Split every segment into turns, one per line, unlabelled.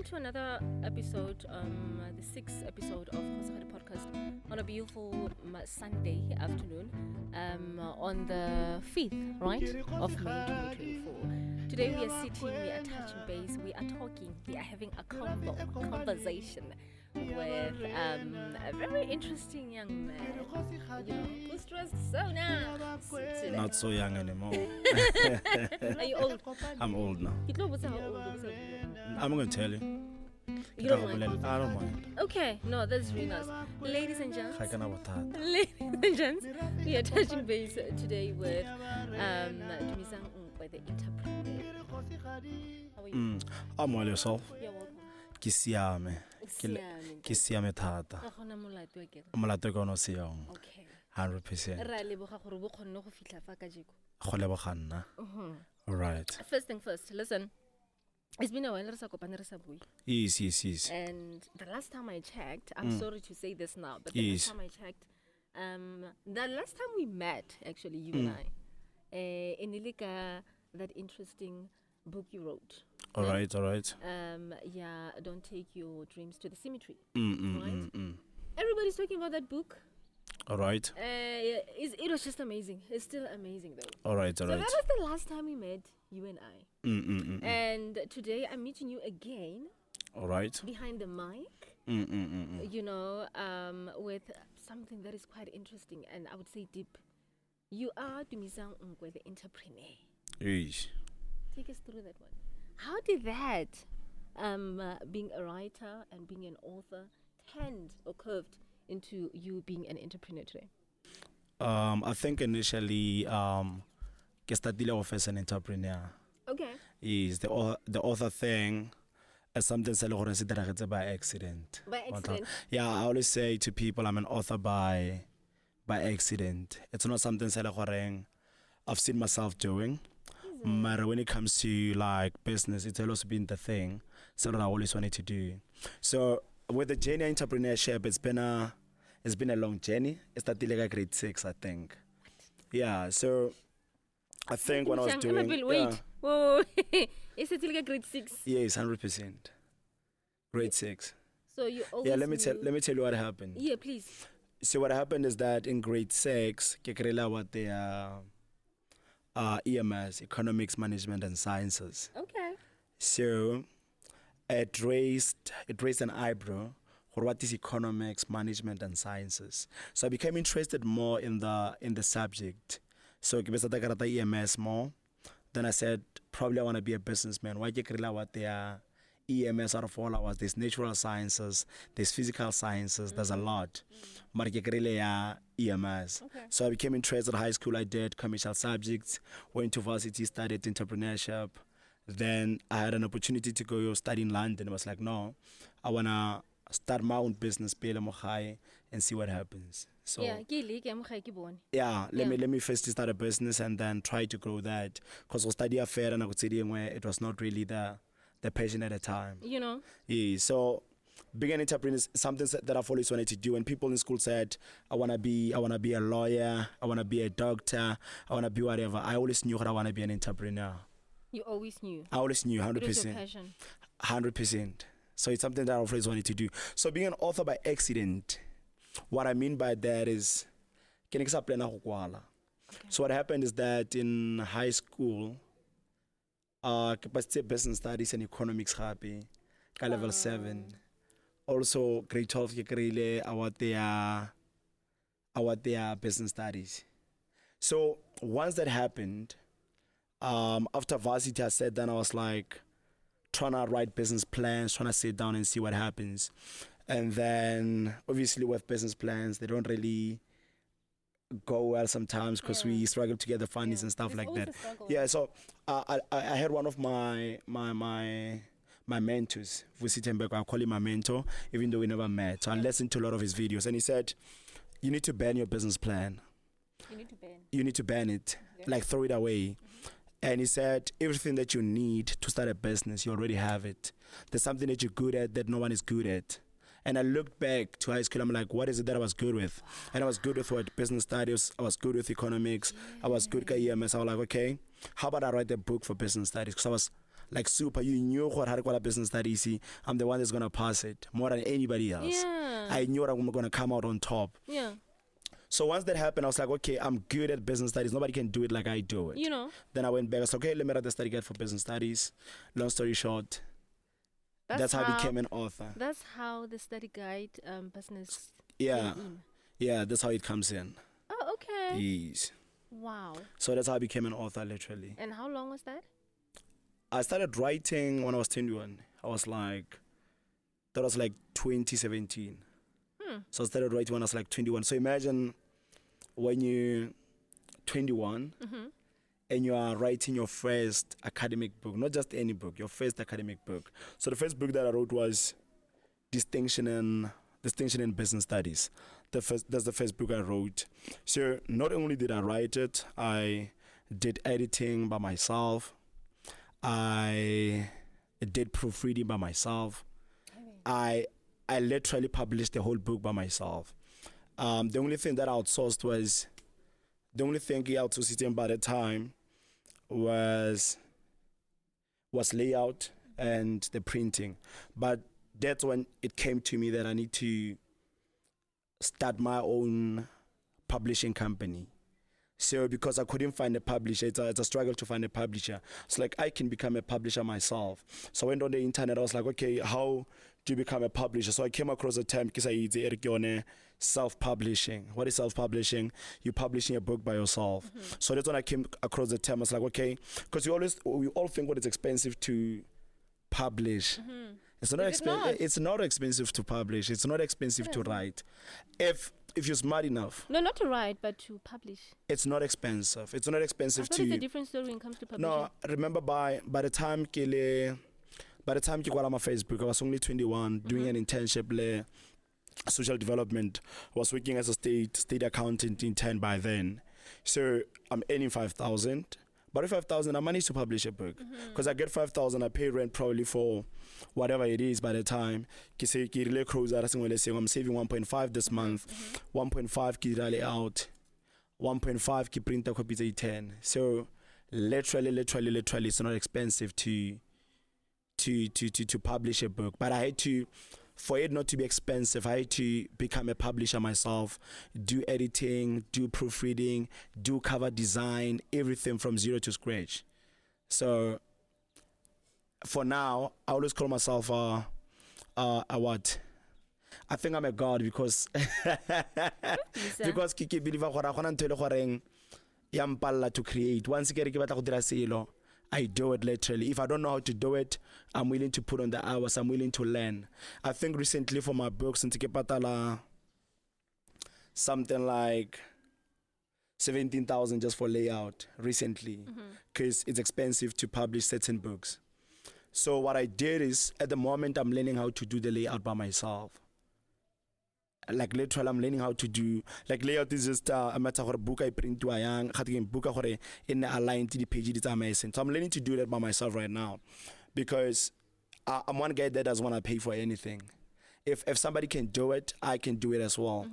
welcome to another episode, the sixth episode of Kgosigadi Podcast on a beautiful Sunday afternoon, on the 5th, right, of May 2024. Today we are sitting, we are touching base, we are talking, we are having a conversation with a very interesting young man, who's dressed so nice.
Not so young anymore.
Are you old?
I'm old now.
You know what's how old?
I'm going to tell you.
You don't mind?
I don't mind.
Okay, no, that's really nice. Ladies and gents,
I can have a thought.
ladies and gents, we are touching base today with Tumisang Nkwe, the entrepreneur. How are you?
I'm well yourself.
You're welcome.
Ke siame. Ke siame thata. Molato ke ono siang.
Okay.
100%.
Ra leboga gore bo kgonne go fitla fa ka jeko.
Go leboga nna. All right.
First thing first, listen. It's been a while re sa kopane re sa bui.
Yes.
And the last time I checked, I'm sorry to say this now, but the
Yes.
last time I checked, the last time we met, actually, you and I, in Ilika, that interesting book you wrote.
All right.
Yeah, Don't Take Your Dreams to the Cemetery. Right? Everybody's talking about that book.
All right.
It was just amazing. It's still amazing, though.
All right.
So that was the last time we met, you and I. And today I'm meeting you again.
All right.
Behind the mic, with something that is quite interesting and I would say deep. You are Tumisang Nkwe, the entrepreneur.
Yes.
Take us through that one. How did that, being a writer and being an author, tend or curved into you being an entrepreneur today?
I think initially, ke started off as an entrepreneur.
Okay.
Yes, the author thing is something that by accident.
By accident?
Yeah, I always say to people I'm an author by accident. It's not something that I've seen myself doing. But when it comes to like business, it's always been the thing that I always wanted to do. So with the journey of entrepreneurship, it's been a long journey. It started like grade 6, I think. Yeah, so I think when I was doing...
Wait. Whoa. Is it like grade 6?
Yes, 100%. Grade 6.
So you always...
Yeah, let me tell you what happened.
Yeah, please.
So what happened is that in grade 6, ke krela what the EMS, Economics, Management and Sciences.
Okay.
So it raised an eyebrow for what is economics, management and sciences. So I became interested more in the subject. So I started the EMS more. Then I said, probably I want to be a businessman. Why get what they are EMS out of all hours? There's natural sciences, there's physical sciences, there's a lot. But EMS.
Okay.
So I became interested. High school I did commercial subjects, went to varsity, studied entrepreneurship. Then I had an opportunity to go study in London. I was like, no, I want to start my own business, and see what happens. So let me first start a business and then try to grow that. Because I study affair and I could see where it was not really the passion at the time. Yeah, so being an entrepreneur is something that I've always wanted to do. And people in school said, I wanna be a lawyer, I wanna be a doctor, I wanna be whatever. I always knew that I wanna be an entrepreneur.
You always knew?
I always knew, 100%.
It was your passion?
100%. So it's something that I've always wanted to do. So being an author by accident, what I mean by that is, so what happened is that in high school, capacity business studies and economics happy, level 7. Also grade 12 our business studies. So once that happened, after varsity I sat down, I was like trying to write business plans, trying to sit down and see what happens. And then obviously with business plans, they don't really go well sometimes because we struggle to get the fundings and stuff like that. Yeah, so I had one of my mentors, Vusi Tembeko, I call him my mentor, even though we never met. So I listened to a lot of his videos and he said, you need to ban your business plan. You need to ban it, like throw it away. And he said, everything that you need to start a business, you already have it. There's something that you're good at that no one is good at. And I looked back to high school, I'm like, what is it that I was good with? And I was good with what? Business studies, I was good with economics, I was good with EMS. I was like, okay, how about I write a book for business studies? Because I was like super. You knew what business studies. I'm the one that's gonna pass it more than anybody else.
Yeah.
I knew I'm gonna come out on top.
Yeah.
So once that happened, I was like, okay, I'm good at business studies. Nobody can do it like I do it.
You know.
Then I went back. I was like, okay, let me write the study guide for business studies. Long story short, that's how I became an author.
That's how the study guide business.
Yeah.
came in.
Yeah, that's how it comes in.
Oh, okay.
Yes.
Wow.
So that's how I became an author, literally.
And how long was that?
I started writing when I was 21. That was like 2017. So I started writing when I was like 21. So imagine when you're 21 and you are writing your first academic book, not just any book, your first academic book. So the first book that I wrote was Distinction in Business Studies. That's the first book I wrote. So not only did I write it, I did editing by myself. I did proofreading by myself. I literally published the whole book by myself. The only thing that I outsourced was, the only thing I outsourced by the time was layout and the printing. But that's when it came to me that I need to start my own publishing company. So because I couldn't find a publisher, it's a struggle to find a publisher. It's like I can become a publisher myself. So I went on the internet. I was like, okay, how do you become a publisher? So I came across a term, self-publishing. What is self-publishing? You're publishing a book by yourself. So that's when I came across the term. I was like, okay, because we all think what it's expensive to publish. It's not expensive. It's not expensive to publish. It's not expensive to write. If you're smart enough.
No, not to write, but to publish.
It's not expensive. It's not expensive to.
It's a different story when it comes to publishing.
No, remember by the time I got on my Facebook, I was only 21, doing an internship, social development. I was working as a state accountant intern by then. So I'm earning 5,000. But with 5,000, I managed to publish a book. Because I get 5,000, I pay rent probably for whatever it is by the time. I'm saving 1.5 this month. 1.5 ki rally out. 1.5 ki printer copy 10. So literally, it's not expensive to publish a book. But I had to, for it not to be expensive, I had to become a publisher myself, do editing, do proofreading, do cover design, everything from zero to scratch. So for now, I always call myself a what? I think I'm a god because because ke believe gore gona ntwe le goreng ya mpalla to create. Once ke re ke batla go dira selo, I do it literally. If I don't know how to do it, I'm willing to put on the hours. I'm willing to learn. I think recently for my books, since patala something like 17,000 just for layout recently, because it's expensive to publish certain books. So what I did is, at the moment, I'm learning how to do the layout by myself. Like literally, I'm learning how to do, like layout is just a matter of book I print to a young book in aligned to the page it's amazing. So I'm learning to do that by myself right now, because I'm one guy that doesn't want to pay for anything. If somebody can do it, I can do it as well.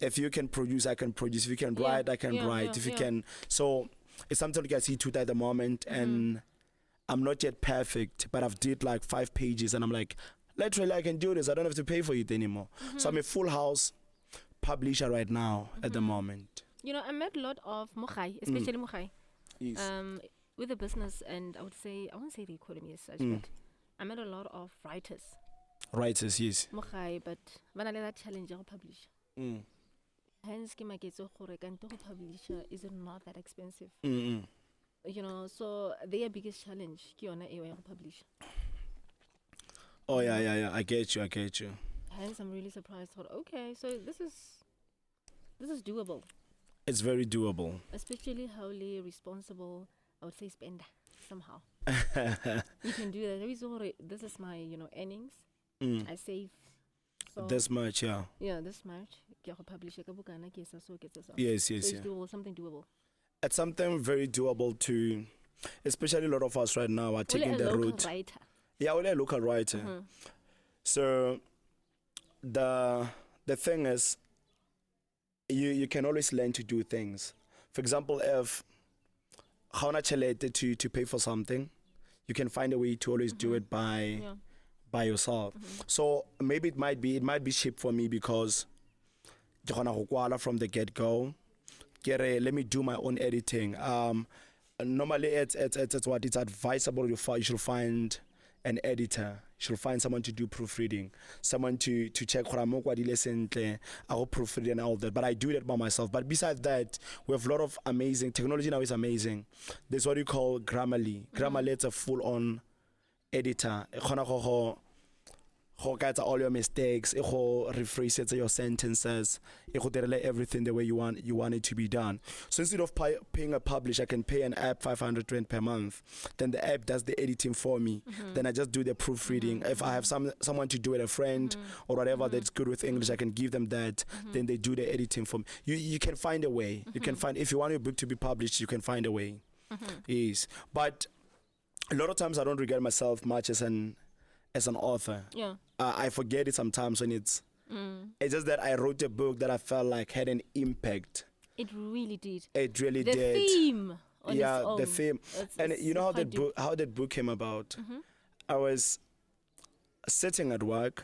If you can produce, I can produce. If you can write, I can write. If you can, so it's something like I see to at the moment, and I'm not yet perfect, but I've did like 5 pages, and I'm like, literally, I can do this. I don't have to pay for it anymore. So I'm a full house publisher right now at the moment.
You know, I met a lot of Mochai, especially Mochai,
Yes.
with the business, and I won't say the economy as such, but I met a lot of writers.
Writers, yes.
Mochai, but when I let that challenge to publish. Hence, ke maketso gore kanto go publisher is not that expensive. You know, so their biggest challenge ke yona e wa go publish.
Oh yeah. I get you.
Hence, I'm really surprised. Thought, okay, so this is doable.
It's very doable.
Especially highly responsible, I would say, spender somehow. You can do that. This is my, earnings. I save. So
This much, yeah.
Yeah, this much. Publish
Yes.
So it's doable, something doable.
It's something very doable to, especially a lot of us right now are taking the route.
Writer.
Yeah, only a local writer. So the thing is, you can always learn to do things. For example, if to pay for something, you can find a way to always do it by yourself. So maybe it might be cheap for me because from the get-go. Let me do my own editing. Normally it's advisable you should find an editor. You should find someone to do proofreading, someone to check proofread and all that. But I do that by myself. But besides that, we have a lot of amazing technology now. Is amazing. There's what you call Grammarly. Grammarly is a full-on editor. All your mistakes, rephrase your sentences, everything the way you want it to be done. So instead of paying a publisher, I can pay an app 500 Rand per month. Then the app does the editing for me. Then I just do the proofreading. If I have someone to do it, a friend or whatever that's good with English, I can give them that. Then they do the editing for me. You can find a way. You can find, if you want your book to be published, you can find a way. Yes, but a lot of times I don't regard myself much as an author.
Yeah.
I forget it sometimes when it's just that I wrote a book that I felt like had an impact.
It really did.
It really
the
did.
Theme on its own.
The theme. And you know how that book came about? I was sitting at work,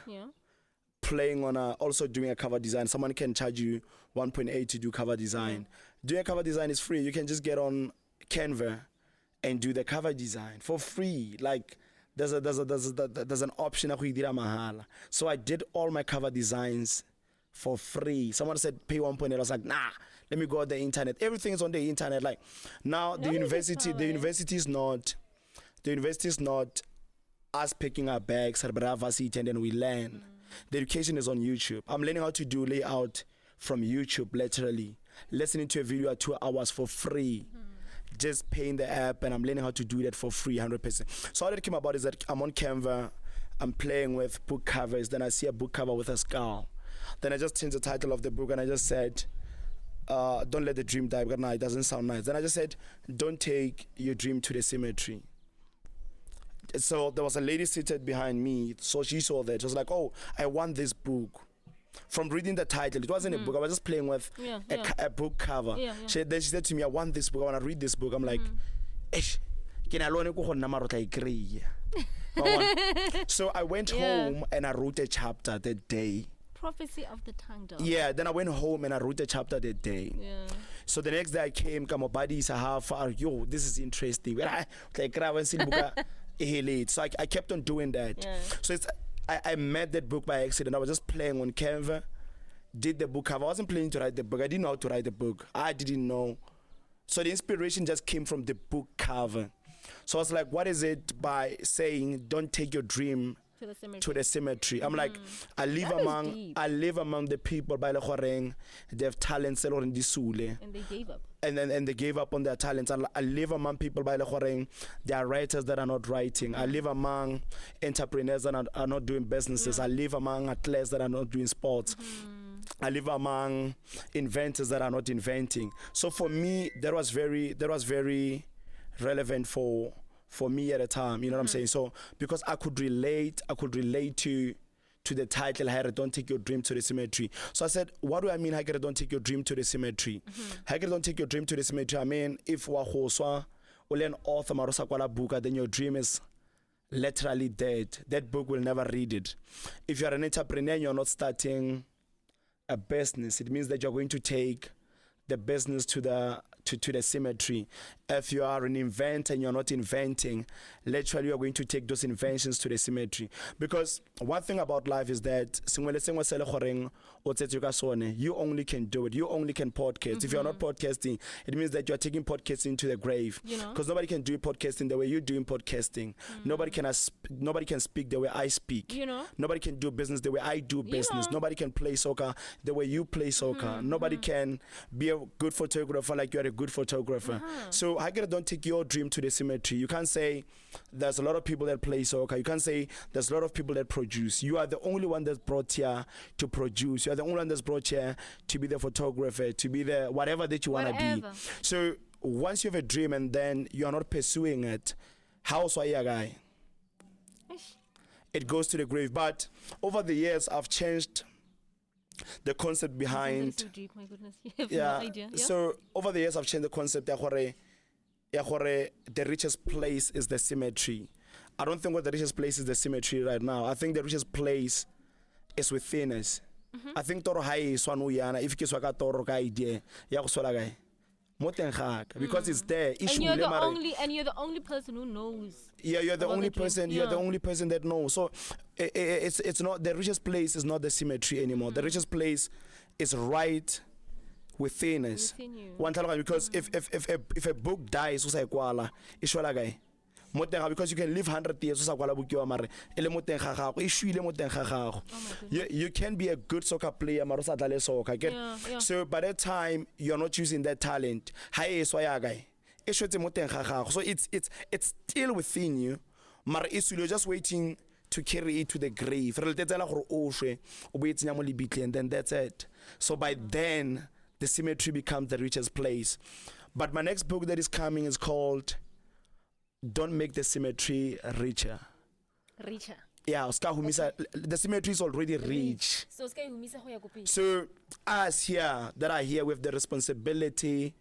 playing on also doing a cover design. Someone can charge you 1.8 to do cover design. Doing a cover design is free. You can just get on Canva and do the cover design for free. Like, there's an option. So I did all my cover designs for free. Someone said pay 1.8. I was like, nah, let me go on the internet. Everything is on the internet. Like now the university is not us picking our bags and then we learn. The education is on YouTube. I'm learning how to do layout from YouTube, literally. Listening to a video at 2 hours for free. Just paying the app, and I'm learning how to do that for free, 100%. So how that came about is that I'm on Canva, I'm playing with book covers, then I see a book cover with a skull. Then I just changed the title of the book and I just said, don't let the dream die, because it doesn't sound nice. Then I just said, don't take your dream to the cemetery. So there was a lady seated behind me, so she saw that. She was like, oh, I want this book. From reading the title, it wasn't a book. I was just playing with a book cover. Then she said to me, I want this book. I want to read this book. I'm like, so I went home and I wrote a chapter that day.
Prophecy of the tongue dog.
Yeah, then I went home and I wrote a chapter that day.
Yeah.
So the next day I came, my buddies, yo, this is interesting. So I kept on doing that.
Yeah.
So I met that book by accident. I was just playing on Canva, did the book cover. I wasn't planning to write the book. I didn't know how to write the book. I didn't know. So the inspiration just came from the book cover. So I was like, what is it by saying, don't take your dream to the cemetery? I'm like, I live among the people by the Khoreng. They have talents and
they gave up.
And they gave up on their talents. I live among people by the Khoreng. There are writers that are not writing. I live among entrepreneurs that are not doing businesses. I live among athletes that are not doing sports. I live among inventors that are not inventing. So for me, that was very relevant for me at the time, you know what I'm saying? So because I could relate to the title, Hager, don't take your dream to the cemetery. So I said, what do I mean, Hager, don't take your dream to the cemetery? Hager, don't take your dream to the cemetery. I mean, if wahoswa or an author marosa kwala buka, then your dream is literally dead. That book will never read it. If you're an entrepreneur and you're not starting a business, it means that you're going to take the business to the cemetery. If you are an inventor and you're not inventing, literally you're going to take those inventions to the cemetery. Because one thing about life is that you only can do it. You only can podcast. If you're not podcasting, it means that you're taking podcasting to the grave. Because nobody can do podcasting the way you're doing podcasting. Nobody can speak the way I speak. Nobody can do business the way I do business. Nobody can play soccer the way you play soccer. Nobody can be a good photographer like you're a good photographer. So I don't take your dream to the cemetery. You can't say there's a lot of people that play soccer. You can't say there's a lot of people that produce. You are the only one that's brought here to produce. You are the only one that's brought here to be the photographer, to be the whatever that you want to be. So once you have a dream and then you are not pursuing it, how's why a guy? It goes to the grave. But over the years, I've changed the concept behind.
So deep, my goodness. You have no idea.
So over the years, I've changed the concept. the richest place is the cemetery. I don't think what the richest place is the cemetery right now. I think the richest place is within us. I think toro hai swanu yana if ke swaka toro ka idea ya go sola gae. Because it's there.
And you're the only person who knows.
Yeah, you're the only person. You're the only person that knows. So it's not the richest place is not the cemetery anymore. The richest place is right within us.
Within you.
One time, because if a book dies, what's kwala? Ishwala guy. Because you can live 100 years, you can be a good soccer player, so by that time you're not using that talent. So it's still within you, you're just waiting to carry it to the grave, and then that's it. So by then the cemetery becomes the richest place. But my next book that is coming is called Don't Make the Cemetery Richer. Yeah, the cemetery is already rich. So us here that are here, we have the responsibility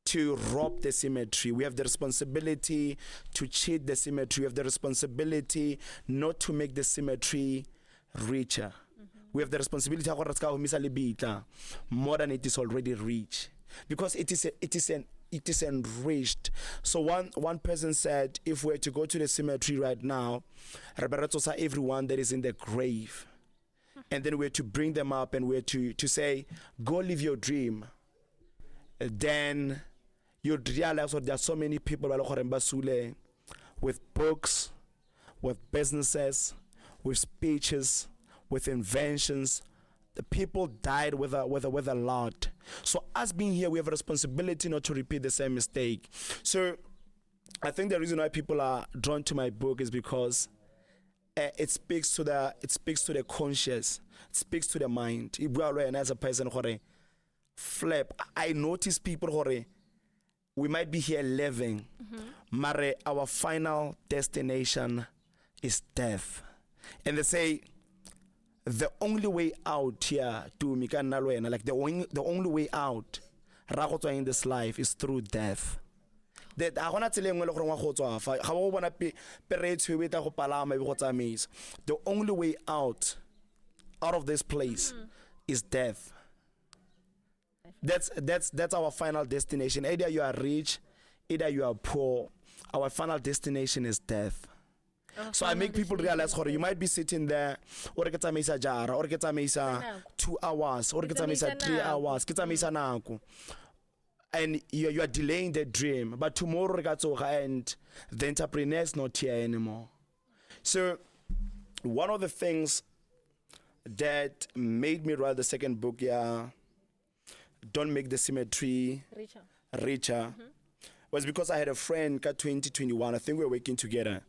to rob the cemetery. We have the responsibility to cheat the cemetery. We have the responsibility not to make the cemetery richer. We have the responsibility more than it is already rich, because it is enriched. So one person said, if we were to go to the cemetery right now, everyone that is in the grave, and then we're to bring them up and we're to say, go live your dream, then you'd realize that there are so many people with books, with businesses, with speeches, with inventions. The people died with a lot. So us being here, we have a responsibility not to repeat the same mistake. So I think the reason why people are drawn to my book is because it speaks to the conscious, it speaks to the mind. And as a person, flip, I notice people we might be here living, but our final destination is death. And they say, the only way out here to Mikanalwena, like the only way out in this life is through death. That I wanna tell you the only way out of this place is death. That's our final destination. Either you are rich, either you are poor. Our final destination is death. So I make people realize you might be sitting there, or get a 2 hours, or get a 3 hours, and you are delaying the dream. But tomorrow and the entrepreneur is not here anymore. So one of the things that made me write the second book, Don't Make the Cemetery Richer, was because I had a friend 2021. I think we were working together.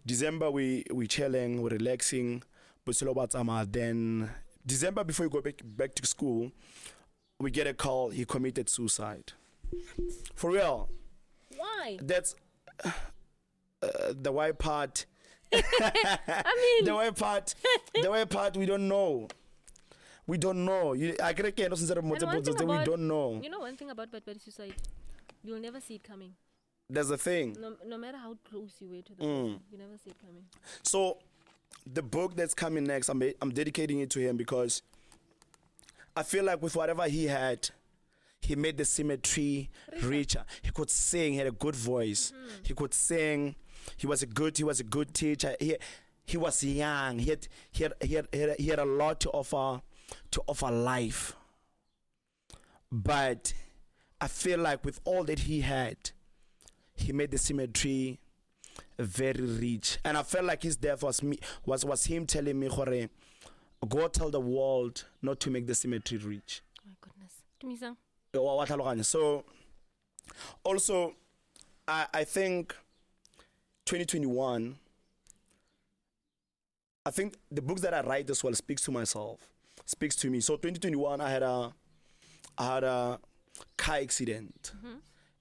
December we chilling, we're relaxing, then December before we go back to school, we get a call, he committed suicide. For real.
Why?
That's the why part.
I mean,
the why part we don't know. We don't know. I can't we don't know.
You know one thing about bad suicide, you'll never see it coming.
That's the thing.
No matter how close you were to the person, you never see it coming.
So, the book that's coming next, I'm dedicating it to him because I feel like with whatever he had, he made the cemetery richer. He could sing. He had a good voice. He could sing. He was a good teacher. He was young. He had a lot to offer life. But I feel like with all that he had, he made the cemetery very rich. And I felt like his death was him telling me, go tell the world not to make the cemetery rich.
Oh my goodness. Tumisang.
So also I think 2021, I think the books that I write as well speaks to myself, speaks to me. So 2021 I had a car accident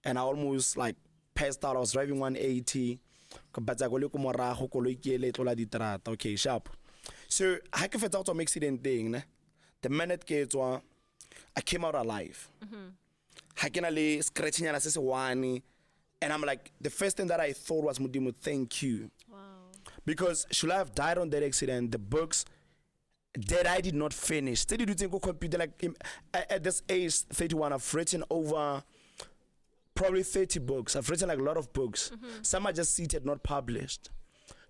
and I almost like passed out. I was driving 180. Okay, sharp. So I can out of accident thing. The minute I came out alive. I can only scratching and assess one. And I'm like, the first thing that I thought was, Mudimu, thank you.
Wow.
Because should I have died on that accident, the books that I did not finish. Still do think computer like at this age, 31, I've written over probably 30 books. I've written like a lot of books. Some are just seated, not published.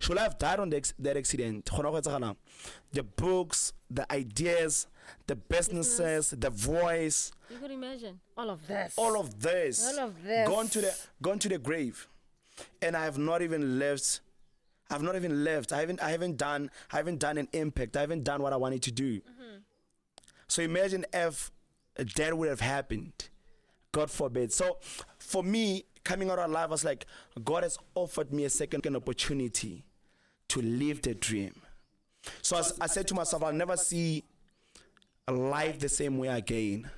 Should I have died on that accident? The books, the ideas, the businesses, the voice.
You could imagine all of this.
All of this.
All of this.
Gone to the grave. And I have not even left. I haven't done an impact. I haven't done what I wanted to do. So imagine if that would have happened. God forbid. So for me, coming out of life, I was like, God has offered me a second opportunity to live the dream. So I said to myself, I'll never see life the same way again.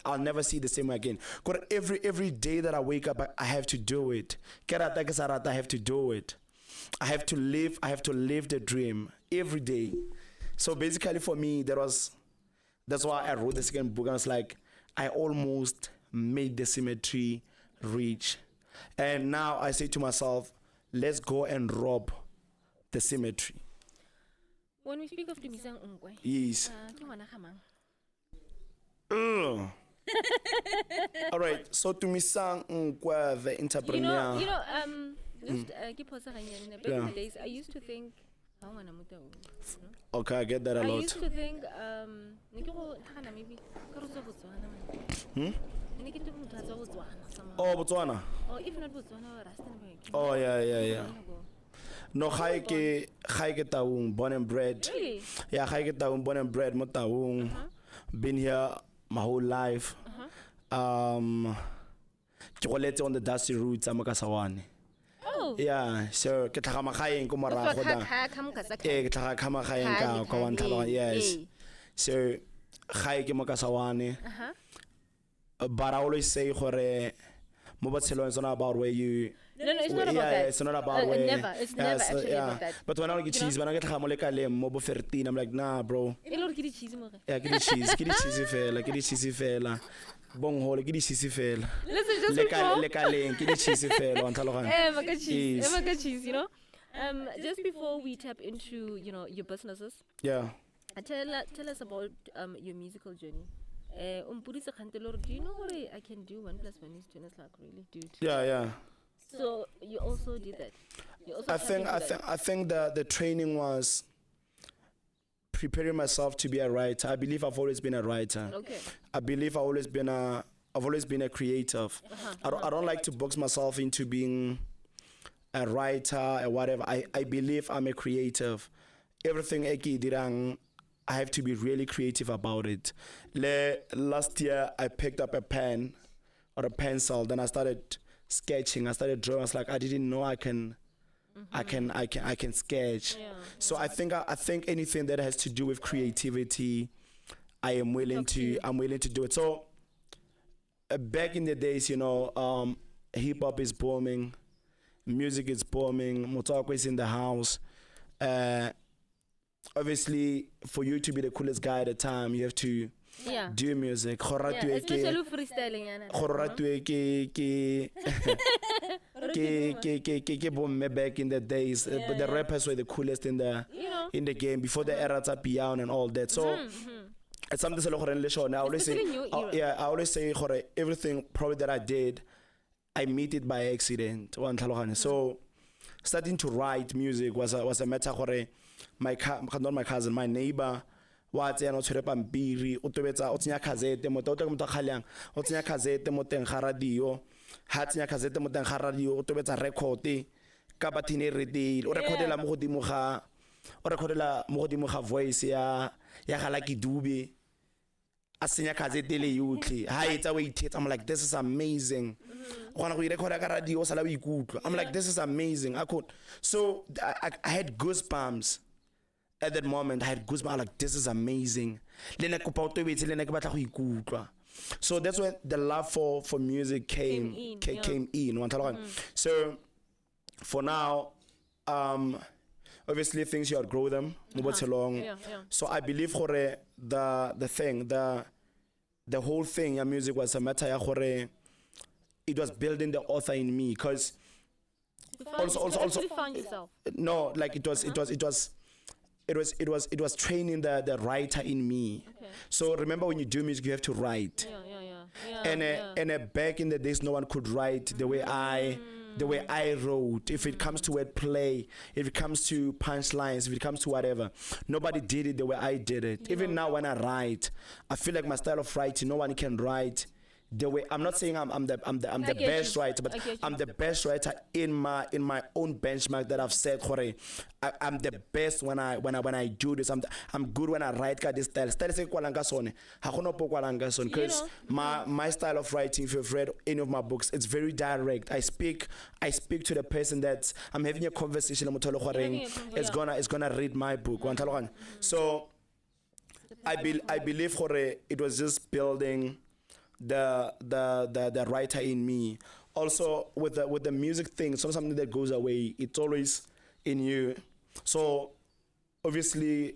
I'll never see the same way again. God, every day that I wake up, I have to do it. I have to do it. I have to live the dream every day. So basically for me, that's why I wrote the second book. I was like, I almost made the cemetery reach. And now I say to myself, let's go and rob the cemetery.
When we speak of Tumisang Nkwe,
yes. All right, so Tumisang Nkwe, the entrepreneur.
Back in the days, I used to think,
okay, I get that a lot.
I used to think,
Oh, Botswana.
Or if not Botswana, Rustenburg.
Oh, yeah. No, Kgosigadi Taung, born and bred.
Really?
Yeah, Kgosigadi Taung, born and bred, mo Taung. Been here my whole life. Ke goletse on the dusty routes tsa Makasawane.
Oh.
Yeah, so ke tlhaga magaeng ko morago da. Ke tlhaga ka magaeng ka kwa Ntlhaloganya. Yes. So gae ke Makasawane. But I always say gore mo botshelong it's not about where you.
No, it's not about that.
It's not about where.
Never. It's never actually about that.
But when I get cheese, when I get mo le kalem mo bo 13, I'm like, nah, bro.
Yeah, get the cheese
fela. Bong hole ke di cheese fela.
Listen, just before.
Le kaleng ke di cheese fela, Ntlhaloganya.
Cheese, you know. Just before we tap into, your businesses.
Yeah.
Tell us about your musical journey. Do you know what I can do 1 + 1 is 2? It's like, really, dude.
Yeah.
So you also did that. You also
I think the training was preparing myself to be a writer. I believe I've always been a writer.
Okay.
I believe I've always been a creative. I don't like to box myself into being a writer or whatever. I believe I'm a creative. Everything Eki dirang, I have to be really creative about it. Last year I picked up a pen or a pencil, then I started sketching. I started drawing. I was like, I didn't know I can sketch.
Yeah.
So I think anything that has to do with creativity, I'm willing to do it. So back in the days, hip hop is booming, music is booming, Motoko is in the house. Obviously, for you to be the coolest guy at the time, you have to do music.
Especially freestyling.
Back in the days, but the rappers were the coolest in the game before the era of piano and all that. So it's something I always say everything probably that I did, I meet it by accident. So starting to write music was a matter not my cousin, my neighbor. Wa tsena o tshwere pampiri o tobetsa o tsenya cassette mo tota mo tgalang o tsenya cassette mo teng ga radio ha tsenya cassette mo teng ga radio o tobetsa record ka bathine redile o recordela mo godimo ga voice ya ga Lucky Dube a senya cassette le yotlhe ha etsa wait I'm like, this is amazing. Gona go record ka radio o sala o ikutlo. I'm like, this is amazing. So I had goosebumps. At that moment, I had goosebumps. I'm like, this is amazing. So that's when the love for music came in. So for now, obviously things you outgrow them. So I believe the whole thing, music was a matter it was building the author in me, because
You actually found yourself.
no, like it was training the writer in me.
Okay.
So remember, when you do music, you have to write. And back in the days, no one could write the way I wrote. If it comes to wordplay, if it comes to punchlines, if it comes to whatever, nobody did it the way I did it. Even now, when I write, I feel like my style of writing, no one can write the way. I'm not saying I'm the best writer, but I'm the best writer in my own benchmark that I've set. I'm the best when I do this. I'm good when I write this style. Because my style of writing, if you've read any of my books, it's very direct. I speak to the person that I'm having a conversation. It's gonna read my book. So I believe it was just building the writer in me. Also with the music thing, it's not something that goes away. It's always in you. So obviously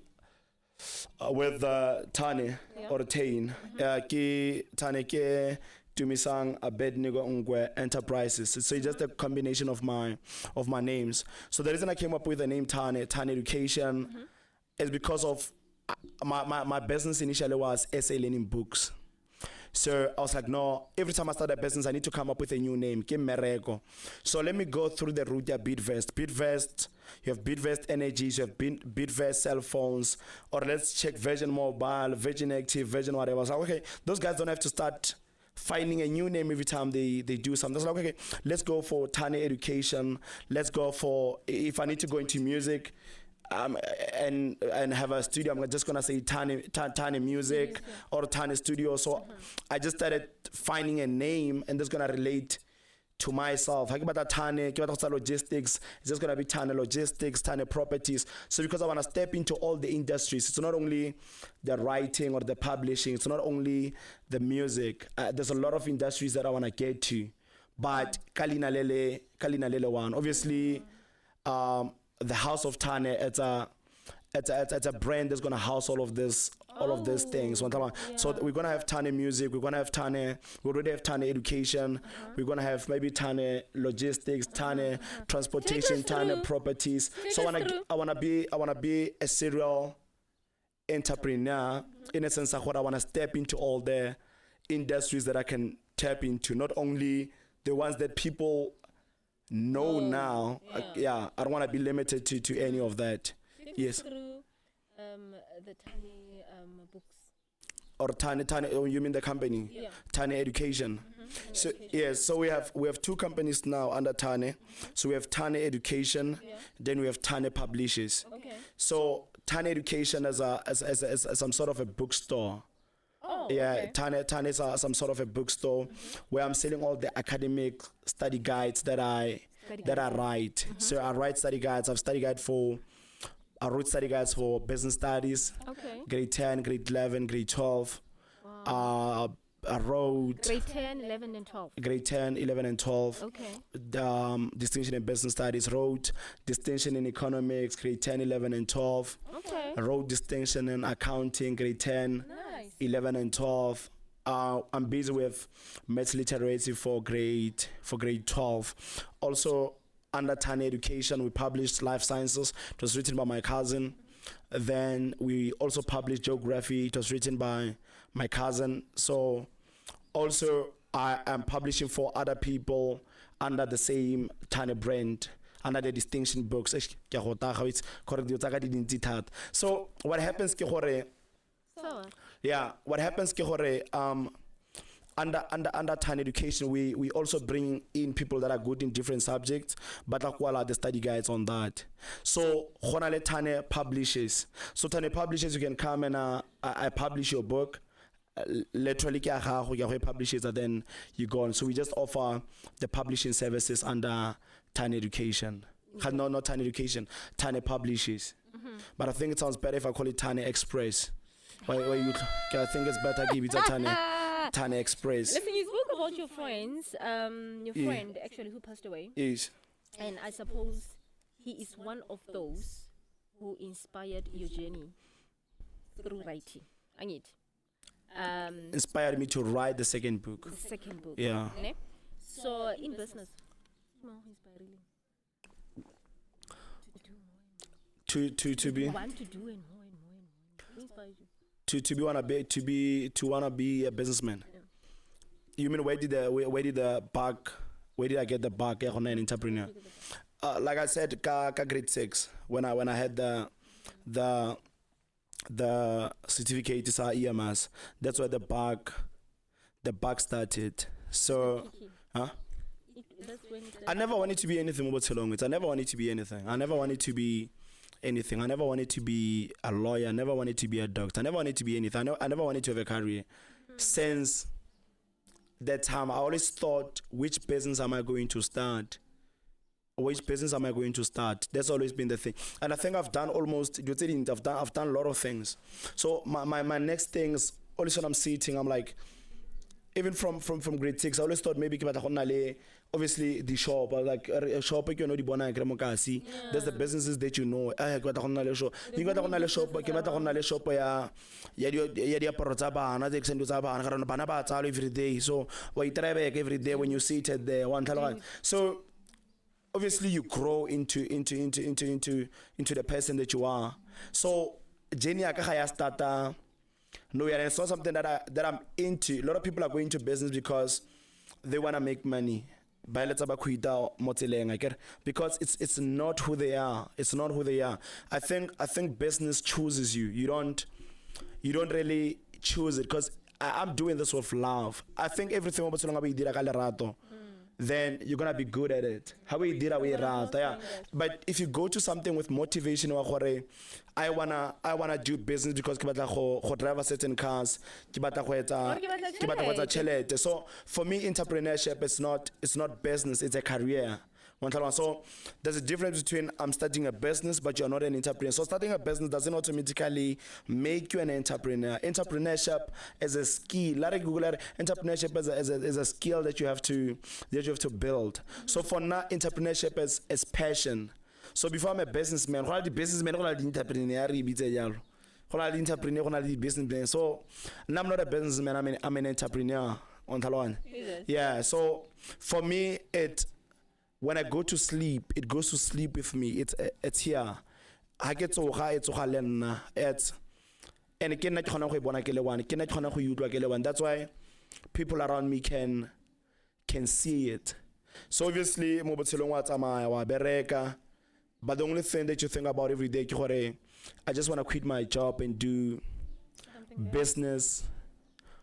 with Tane or Taung, Tane ke Tumisang Nkwe Enterprises. So it's just a combination of my names. So the reason I came up with the name Tane Education is because of my business initially was essay learning books. So I was like, no, every time I start a business, I need to come up with a new name. So let me go through the route of Beatvest. Beatvest, you have Beatvest Energies, you have Beatvest cell phones, or let's check Virgin Mobile, Virgin Active, Virgin whatever. I was like, okay, those guys don't have to start finding a new name every time they do something. I was like, okay, let's go for Tane Education. Let's go for, if I need to go into music, and have a studio, I'm just gonna say Tane Music or Tane Studio. So I just started finding a name and that's gonna relate to myself. How about Tane Logistics? It's just gonna be Tane Logistics, Tane Properties. So because I wanna step into all the industries, it's not only the writing or the publishing, it's not only the music. There's a lot of industries that I wanna get to, but Kalinalele one, obviously. The House of Tane, it's a brand that's gonna house all of these things. So we're gonna have Tane Music, we're gonna have Tane, we already have Tane Education, we're gonna have maybe Tane Logistics, Tane Transportation, Tane Properties. So I wanna be a serial entrepreneur in a sense of what I wanna step into all the industries that I can tap into, not only the ones that people know now. I don't want to be limited to any of that. Yes.
Through the Tane books.
Or Tane, oh, you mean the company?
Yeah.
Tane Education. So yes, so we have two companies now under Tane. So we have Tane Education, then we have Tane Publishers.
Okay.
So Tane Education as some sort of a bookstore.
Okay.
Tane is some sort of a bookstore where I'm selling all the academic study guides that I write. So I write study guides. I wrote study guides for business studies.
Okay.
Grade 10, grade 11, grade 12. Wow. I wrote
grade 10, 11, and 12.
Grade 10, 11, and 12.
Okay.
Distinction in business studies. Wrote distinction in economics, grade 10, 11, and 12.
Okay.
I wrote distinction in accounting, grade 10, 11, and 12. I'm busy with maths literacy for grade 12. Also, under Tane Education, we published Life Sciences. It was written by my cousin. Then we also published Geography. It was written by my cousin. So also I am publishing for other people under the same Tane brand, under the distinction books. So what happens under Tane Education, we also bring in people that are good in different subjects, but the study guides on that. So Tane Publishers. So Tane Publishers, you can come and I publish your book. Literally publishers, and then you go on. So we just offer the publishing services under Tane Education. No, not Tane Education, Tane Publishers. But I think it sounds better if I call it Tane Express. I think it's better give it a Tane Express.
Listen, you spoke about your friends, friend actually who passed away.
Yes.
And I suppose he is one of those who inspired your journey through writing.
Inspired me to write the second book.
The second book.
Yeah.
So in business, more inspiring.
To be
Want to do and more and more and more. Who inspires you?
to wanna be a businessman.
Yeah.
You mean where did I get the bug on an entrepreneur? Like I said, grade 6 when I had the certificate is EMS. That's where the bug started. So, huh?
That's when
I never wanted to be anything about Telongwits. I never wanted to be anything. I never wanted to be anything. I never wanted to be a lawyer. I never wanted to be a doctor. I never wanted to be anything. I never wanted to have a career. Since that time, I always thought, which business am I going to start? Which business am I going to start? That's always been the thing. And I think I've done I've done a lot of things. So my next things, always when I'm sitting, I'm like, even from grade 6, I always thought maybe obviously the shop, like a shop you know the bona there's the businesses that you know. Shop every day. So we try back every day when you seated there one. So obviously you grow into the person that you are. So Jenny Akaya started. No, yeah, it's not something that I'm into. A lot of people are going to business because they want to make money. Because it's not who they are. It's not who they are. I think business chooses you. You don't really choose it, because I'm doing this with love. I think everything about then you're gonna be good at it. How we did away yeah. But if you go to something with motivation, I wanna do business because I drive a certain cars. So for me, entrepreneurship it's not business, it's a career. So there's a difference between I'm starting a business but you're not an entrepreneur. So starting a business doesn't automatically make you an entrepreneur. Entrepreneurship is a skill. Entrepreneurship is a skill that you have to build. So for now, entrepreneurship is passion. So before I'm a businessman, I'm the businessman, I'm the entrepreneur. So now I'm not a businessman, I'm an entrepreneur. Yeah. So for me, when I go to sleep, it goes to sleep with me. It's here. I get so high, it's and it cannot. That's why people around me can see it. So obviously, but the only thing that you think about every day, I just want to quit my job and do business